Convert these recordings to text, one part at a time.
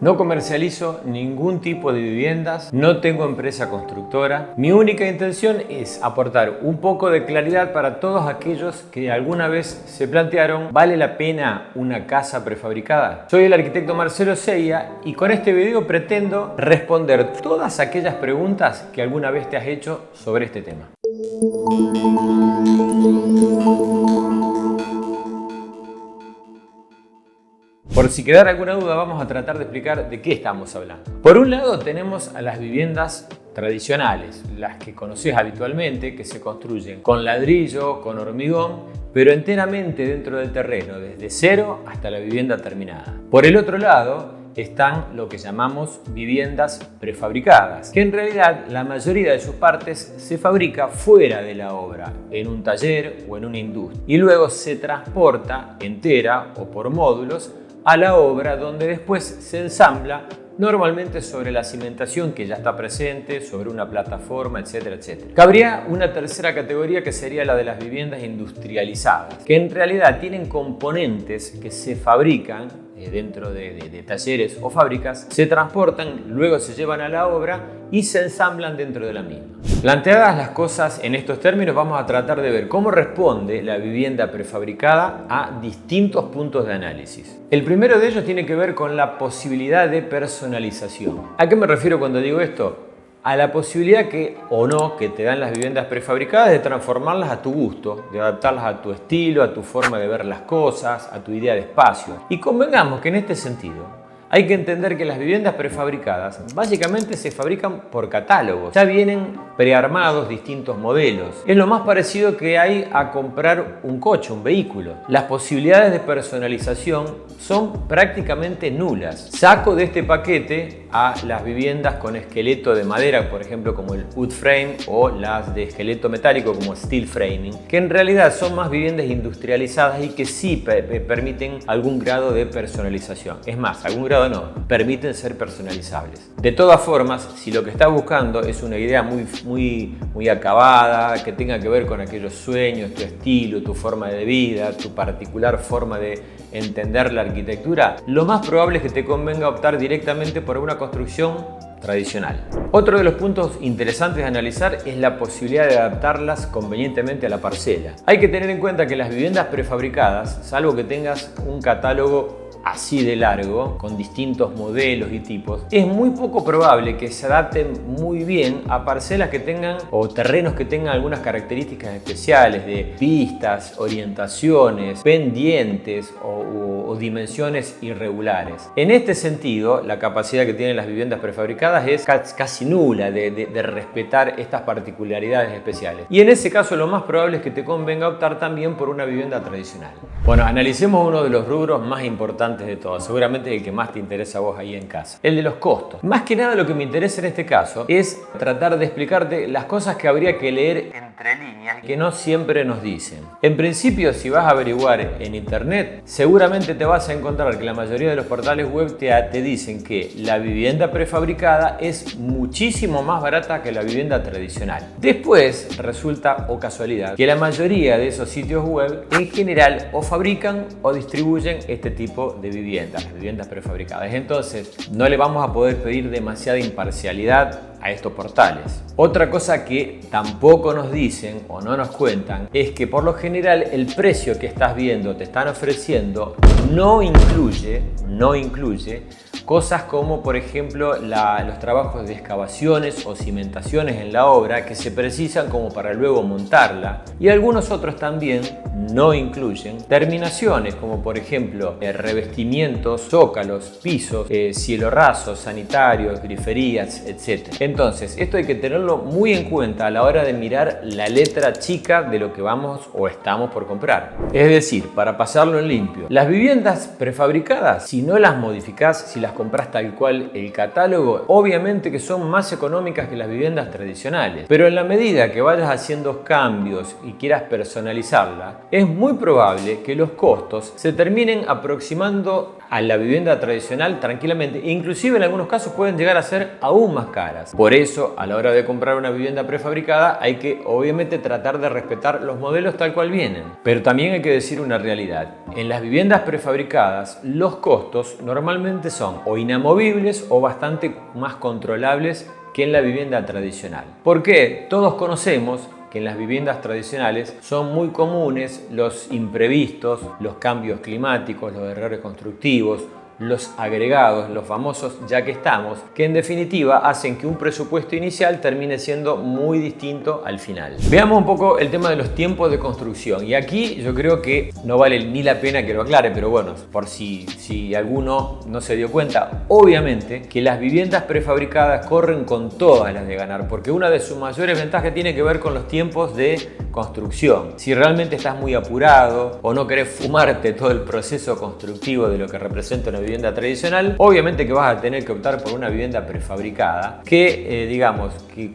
No comercializo ningún tipo de viviendas, no tengo empresa constructora. Mi única intención es aportar un poco de claridad para todos aquellos que alguna vez se plantearon: ¿vale la pena una casa prefabricada? Soy el arquitecto Marcelo Seia y con este video pretendo responder todas aquellas preguntas que alguna vez te has hecho sobre este tema. Por si quedara alguna duda, vamos a tratar de explicar de qué estamos hablando. Por un lado tenemos a las viviendas tradicionales, las que conoces habitualmente, que se construyen con ladrillo, con hormigón, pero enteramente dentro del terreno, desde cero hasta la vivienda terminada. Por el otro lado están lo que llamamos viviendas prefabricadas, que en realidad la mayoría de sus partes se fabrica fuera de la obra, en un taller o en una industria, y luego se transporta entera o por módulos a la obra, donde después se ensambla normalmente sobre la cimentación que ya está presente, sobre una plataforma, etcétera, etcétera. Cabría una tercera categoría, que sería la de las viviendas industrializadas, que en realidad tienen componentes que se fabrican dentro de talleres o fábricas, se transportan, luego se llevan a la obra y se ensamblan dentro de la misma. Planteadas las cosas en estos términos, vamos a tratar de ver cómo responde la vivienda prefabricada a distintos puntos de análisis. El primero de ellos tiene que ver con la posibilidad de personalización. ¿A qué me refiero cuando digo esto? A la posibilidad que te dan las viviendas prefabricadas de transformarlas a tu gusto, de adaptarlas a tu estilo, a tu forma de ver las cosas, a tu idea de espacio. Y convengamos que en este sentido hay que entender que las viviendas prefabricadas básicamente se fabrican por catálogos. Ya vienen prearmados distintos modelos. Es lo más parecido que hay a comprar un coche, un vehículo. Las posibilidades de personalización son prácticamente nulas. Saco de este paquete a las viviendas con esqueleto de madera, por ejemplo como el wood frame, o las de esqueleto metálico como steel framing, que en realidad son más viviendas industrializadas y que sí permiten algún grado de personalización. Es más, algún grado no, permiten ser personalizables. De todas formas, si lo que estás buscando es una idea muy acabada, que tenga que ver con aquellos sueños, tu estilo, tu forma de vida, tu particular forma de entender la arquitectura, lo más probable es que te convenga optar directamente por una construcción tradicional. Otro de los puntos interesantes de analizar es la posibilidad de adaptarlas convenientemente a la parcela. Hay que tener en cuenta que las viviendas prefabricadas, salvo que tengas un catálogo así de largo, con distintos modelos y tipos, es muy poco probable que se adapten muy bien a parcelas que tengan o terrenos que tengan algunas características especiales de pistas, orientaciones, pendientes o dimensiones irregulares. En este sentido, la capacidad que tienen las viviendas prefabricadas es casi nula de respetar estas particularidades especiales. Y en ese caso lo más probable es que te convenga optar también por una vivienda tradicional. Bueno, analicemos uno de los rubros más importantes de todos, seguramente el que más te interesa a vos ahí en casa, el de los costos. Más que nada lo que me interesa en este caso es tratar de explicarte las cosas que habría que leer entre líneas que no siempre nos dicen. En principio, si vas a averiguar en internet, seguramente te vas a encontrar que la mayoría de los portales web te dicen que la vivienda prefabricada es muchísimo más barata que la vivienda tradicional. Después resulta, o casualidad, que la mayoría de esos sitios web en general o fabrican o distribuyen este tipo de viviendas, las viviendas prefabricadas. Entonces, no le vamos a poder pedir demasiada imparcialidad a estos portales. Otra cosa que tampoco nos dicen o no nos cuentan es que por lo general el precio que estás viendo, te están ofreciendo, no incluye cosas como, por ejemplo, los trabajos de excavaciones o cimentaciones en la obra que se precisan como para luego montarla, y algunos otros también no incluyen terminaciones como, por ejemplo, revestimientos, zócalos, pisos, cielo raso, sanitarios, griferías, etc. Entonces, esto hay que tenerlo muy en cuenta a la hora de mirar la letra chica de lo que vamos o estamos por comprar. Es decir, para pasarlo en limpio, las viviendas prefabricadas, si no las modificás, si las compras tal cual el catálogo, obviamente que son más económicas que las viviendas tradicionales. Pero en la medida que vayas haciendo cambios y quieras personalizarla, es muy probable que los costos se terminen aproximando a la vivienda tradicional tranquilamente, e inclusive en algunos casos pueden llegar a ser aún más caras. Por eso, a la hora de comprar una vivienda prefabricada, hay que obviamente tratar de respetar los modelos tal cual vienen. Pero también hay que decir una realidad. En las viviendas prefabricadas, los costos normalmente son o inamovibles o bastante más controlables que en la vivienda tradicional. ¿Por qué? Todos conocemos que en las viviendas tradicionales son muy comunes los imprevistos, los cambios climáticos, los errores constructivos, los agregados, los famosos ya que estamos, que en definitiva hacen que un presupuesto inicial termine siendo muy distinto al final. Veamos un poco el tema de los tiempos de construcción, y aquí yo creo que no vale ni la pena que lo aclare, pero bueno, por si alguno no se dio cuenta, obviamente que las viviendas prefabricadas corren con todas las de ganar, porque una de sus mayores ventajas tiene que ver con los tiempos de construcción. Si realmente estás muy apurado o no querés fumarte todo el proceso constructivo de lo que representa una vivienda tradicional, obviamente que vas a tener que optar por una vivienda prefabricada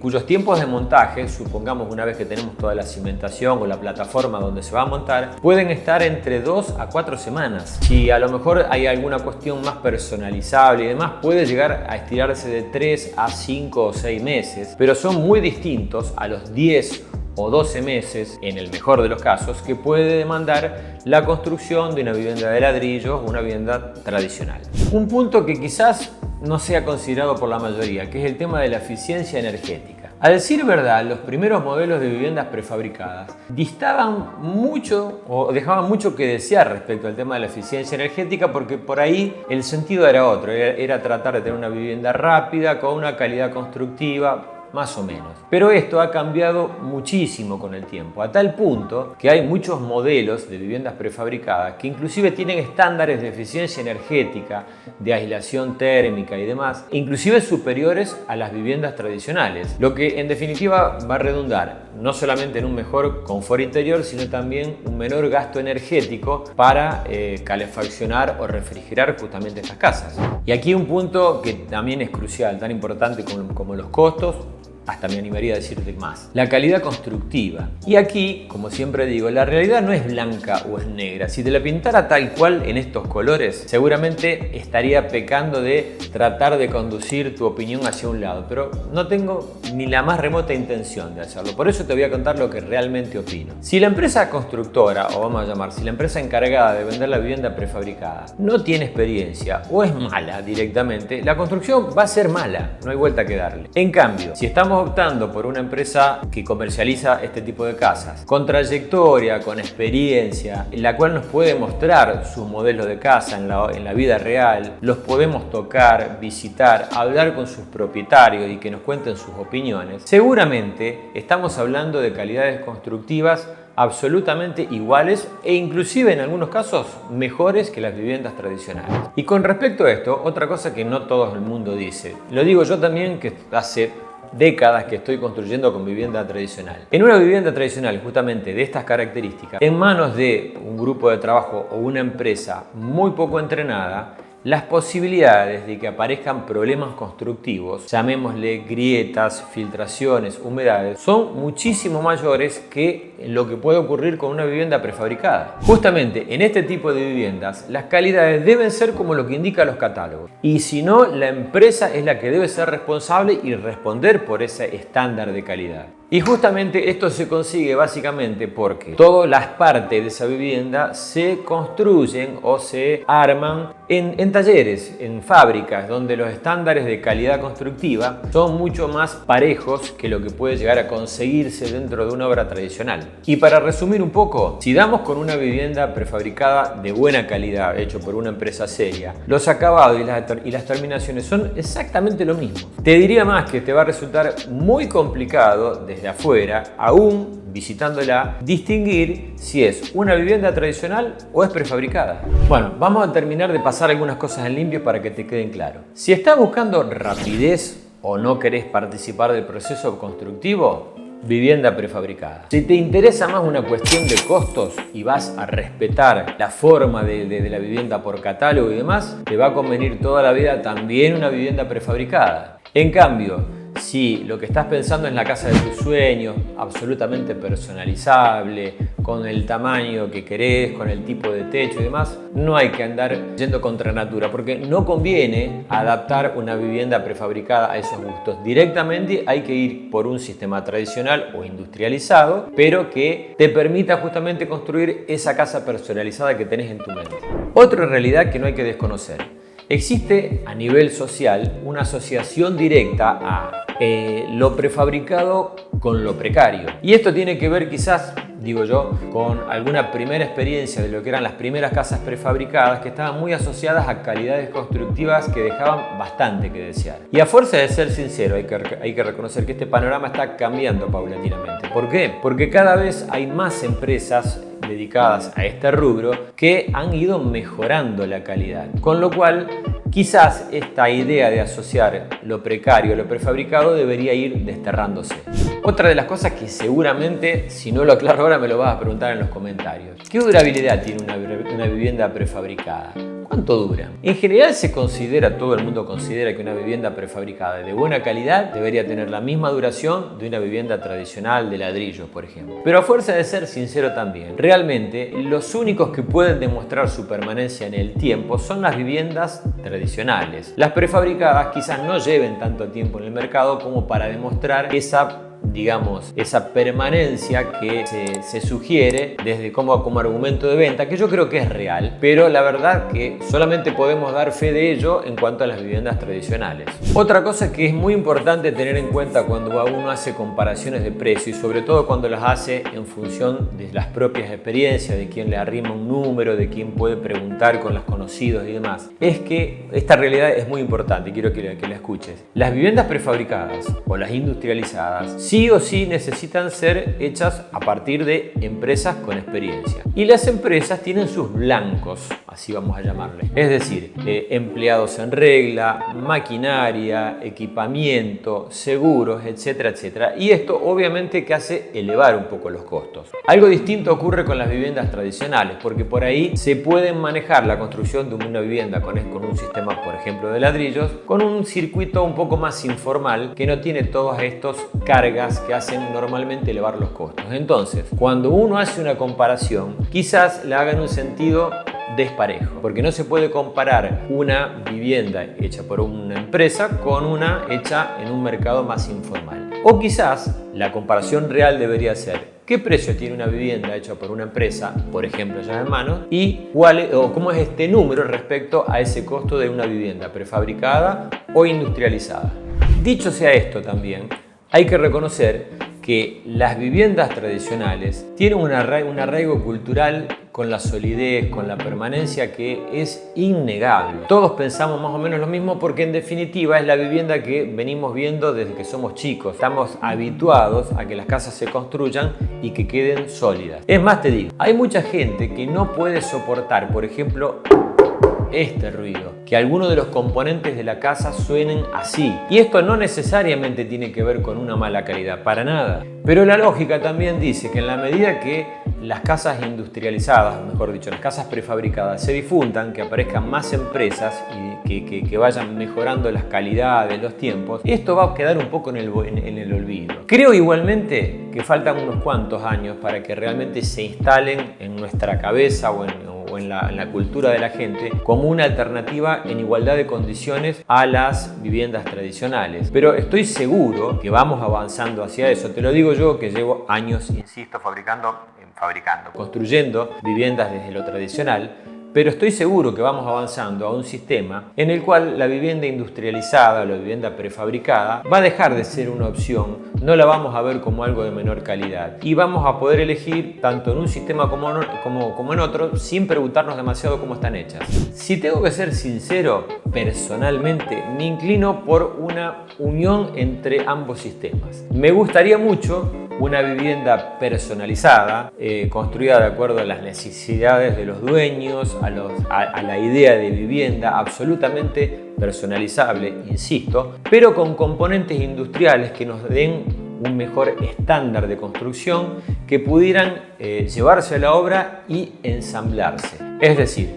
cuyos tiempos de montaje, supongamos una vez que tenemos toda la cimentación o la plataforma donde se va a montar, pueden estar entre 2 a 4 semanas. Si a lo mejor hay alguna cuestión más personalizable y demás, puede llegar a estirarse de 3 a 5 o 6 meses, pero son muy distintos a los 10 o 12 meses, en el mejor de los casos, que puede demandar la construcción de una vivienda de ladrillos o una vivienda tradicional. Un punto que quizás no sea considerado por la mayoría, que es el tema de la eficiencia energética. A decir verdad, los primeros modelos de viviendas prefabricadas distaban mucho o dejaban mucho que desear respecto al tema de la eficiencia energética, porque por ahí el sentido era otro, era tratar de tener una vivienda rápida, con una calidad constructiva, más o menos. Pero esto ha cambiado muchísimo con el tiempo, a tal punto que hay muchos modelos de viviendas prefabricadas que inclusive tienen estándares de eficiencia energética, de aislación térmica y demás, inclusive superiores a las viviendas tradicionales, lo que en definitiva va a redundar no solamente en un mejor confort interior, sino también un menor gasto energético para calefaccionar o refrigerar justamente estas casas. Y aquí un punto que también es crucial, tan importante como los costos, hasta me animaría a decirte más: la calidad constructiva. Y aquí, como siempre digo, la realidad no es blanca o es negra. Si te la pintara tal cual en estos colores, seguramente estaría pecando de tratar de conducir tu opinión hacia un lado, pero no tengo ni la más remota intención de hacerlo. Por eso te voy a contar lo que realmente opino. Si la empresa constructora, o vamos a llamar, si la empresa encargada de vender la vivienda prefabricada no tiene experiencia o es mala directamente, la construcción va a ser mala, no hay vuelta que darle. En cambio, si estamos optando por una empresa que comercializa este tipo de casas, con trayectoria, con experiencia, en la cual nos puede mostrar sus modelos de casa en la vida real, los podemos tocar, visitar, hablar con sus propietarios y que nos cuenten sus opiniones, seguramente estamos hablando de calidades constructivas absolutamente iguales e inclusive en algunos casos mejores que las viviendas tradicionales. Y con respecto a esto, otra cosa que no todo el mundo dice, lo digo yo también, que hace décadas que estoy construyendo con vivienda tradicional. En una vivienda tradicional justamente de estas características, en manos de un grupo de trabajo o una empresa muy poco entrenada, las posibilidades de que aparezcan problemas constructivos, llamémosle grietas, filtraciones, humedades, son muchísimo mayores que lo que puede ocurrir con una vivienda prefabricada. Justamente en este tipo de viviendas, las calidades deben ser como lo que indican los catálogos. Y si no, la empresa es la que debe ser responsable y responder por ese estándar de calidad. Y justamente esto se consigue básicamente porque todas las partes de esa vivienda se construyen o se arman en talleres, en fábricas, donde los estándares de calidad constructiva son mucho más parejos que lo que puede llegar a conseguirse dentro de una obra tradicional. Y para resumir un poco, si damos con una vivienda prefabricada de buena calidad, hecho por una empresa seria, los acabados y las terminaciones son exactamente lo mismo. Te diría más que te va a resultar muy complicado desde afuera, aún visitándola, distinguir si es una vivienda tradicional o es prefabricada. Bueno, vamos a terminar de pasar algunas cosas en limpio para que te queden claro. Si estás buscando rapidez o no querés participar del proceso constructivo, vivienda prefabricada. Si te interesa más una cuestión de costos y vas a respetar la forma de la vivienda por catálogo y demás, te va a convenir toda la vida también una vivienda prefabricada. En cambio, Si lo que estás pensando es la casa de tus sueños, absolutamente personalizable, con el tamaño que querés, con el tipo de techo y demás, no hay que andar yendo contra natura, porque no conviene adaptar una vivienda prefabricada a esos gustos. Directamente hay que ir por un sistema tradicional o industrializado, pero que te permita justamente construir esa casa personalizada que tenés en tu mente. Otra realidad que no hay que desconocer: existe a nivel social una asociación directa a lo prefabricado con lo precario. Y esto tiene que ver quizás, digo yo, con alguna primera experiencia de lo que eran las primeras casas prefabricadas, que estaban muy asociadas a calidades constructivas que dejaban bastante que desear. Y a fuerza de ser sincero, hay que reconocer que este panorama está cambiando paulatinamente. ¿Por qué? Porque cada vez hay más empresas dedicadas a este rubro que han ido mejorando la calidad, con lo cual quizás esta idea de asociar lo precario a lo prefabricado debería ir desterrándose. Otra de las cosas que seguramente, si no lo aclaro ahora, me lo vas a preguntar en los comentarios: ¿qué durabilidad tiene una vivienda prefabricada? ¿Cuánto dura? En general todo el mundo considera que una vivienda prefabricada de buena calidad debería tener la misma duración de una vivienda tradicional de ladrillo, por ejemplo. Pero a fuerza de ser sincero también, realmente los únicos que pueden demostrar su permanencia en el tiempo son las viviendas tradicionales. Las prefabricadas quizás no lleven tanto tiempo en el mercado como para demostrar esa permanencia que se sugiere desde como argumento de venta, que yo creo que es real, pero la verdad que solamente podemos dar fe de ello en cuanto a las viviendas tradicionales. Otra cosa que es muy importante tener en cuenta cuando uno hace comparaciones de precio, y sobre todo cuando las hace en función de las propias experiencias, de quien le arrima un número, de quien puede preguntar con los conocidos y demás, es que esta realidad es muy importante y quiero que la escuches. Las viviendas prefabricadas o las industrializadas sí o sí necesitan ser hechas a partir de empresas con experiencia. Y las empresas tienen sus blancos, así vamos a llamarle. Es decir, empleados en regla, maquinaria, equipamiento, seguros, etcétera, etcétera. Y esto obviamente que hace elevar un poco los costos. Algo distinto ocurre con las viviendas tradicionales, porque por ahí se pueden manejar la construcción de una vivienda con un sistema, por ejemplo, de ladrillos, con un circuito un poco más informal que no tiene todas estas cargas que hacen normalmente elevar los costos. Entonces, cuando uno hace una comparación, quizás la haga en un sentido desparejo, porque no se puede comparar una vivienda hecha por una empresa con una hecha en un mercado más informal. O quizás la comparación real debería ser: ¿qué precio tiene una vivienda hecha por una empresa, por ejemplo, llave en mano, y cómo es este número respecto a ese costo de una vivienda prefabricada o industrializada? Dicho sea esto, también hay que reconocer que las viviendas tradicionales tienen un arraigo cultural con la solidez, con la permanencia, que es innegable. Todos pensamos más o menos lo mismo, porque en definitiva es la vivienda que venimos viendo desde que somos chicos. Estamos habituados a que las casas se construyan y que queden sólidas. Es más, te digo, hay mucha gente que no puede soportar, por ejemplo, este ruido, que algunos de los componentes de la casa suenen así. Y esto no necesariamente tiene que ver con una mala calidad, para nada. Pero la lógica también dice que en la medida que las casas industrializadas, mejor dicho, las casas prefabricadas se difundan, que aparezcan más empresas y que vayan mejorando las calidades, los tiempos, esto va a quedar un poco en el olvido. Creo igualmente que faltan unos cuantos años para que realmente se instalen en nuestra cabeza o en la cultura de la gente como una alternativa en igualdad de condiciones a las viviendas tradicionales. Pero estoy seguro que vamos avanzando hacia eso. Te lo digo yo, que llevo años, insisto, construyendo viviendas desde lo tradicional. Pero estoy seguro que vamos avanzando a un sistema en el cual la vivienda industrializada o la vivienda prefabricada va a dejar de ser una opción, no la vamos a ver como algo de menor calidad y vamos a poder elegir tanto en un sistema como en otro sin preguntarnos demasiado cómo están hechas. Si tengo que ser sincero, personalmente me inclino por una unión entre ambos sistemas. Me gustaría mucho una vivienda personalizada, construida de acuerdo a las necesidades de los dueños, a la idea de vivienda, absolutamente personalizable, insisto, pero con componentes industriales que nos den un mejor estándar de construcción, que pudieran llevarse a la obra y ensamblarse. Es decir,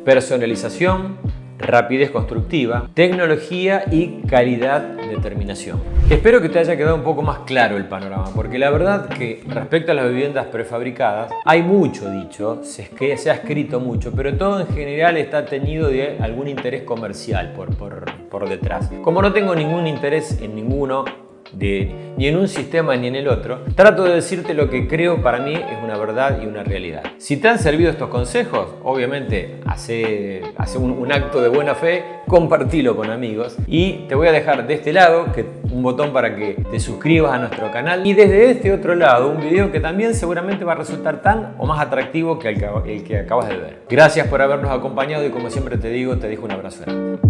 personalización, rapidez constructiva, tecnología y calidad de terminación. Espero que te haya quedado un poco más claro el panorama, porque la verdad que respecto a las viviendas prefabricadas hay mucho dicho, se ha escrito mucho, pero todo en general está teñido de algún interés comercial por detrás. Como no tengo ningún interés en ninguno, ni en un sistema ni en el otro, trato de decirte lo que creo para mí es una verdad y una realidad. Si te han servido estos consejos, obviamente hace un acto de buena fe, compartilo con amigos, y te voy a dejar de este lado un botón para que te suscribas a nuestro canal, y desde este otro lado un video que también seguramente va a resultar tan o más atractivo que el que acabas de ver. Gracias por habernos acompañado y como siempre te digo un abrazo grande.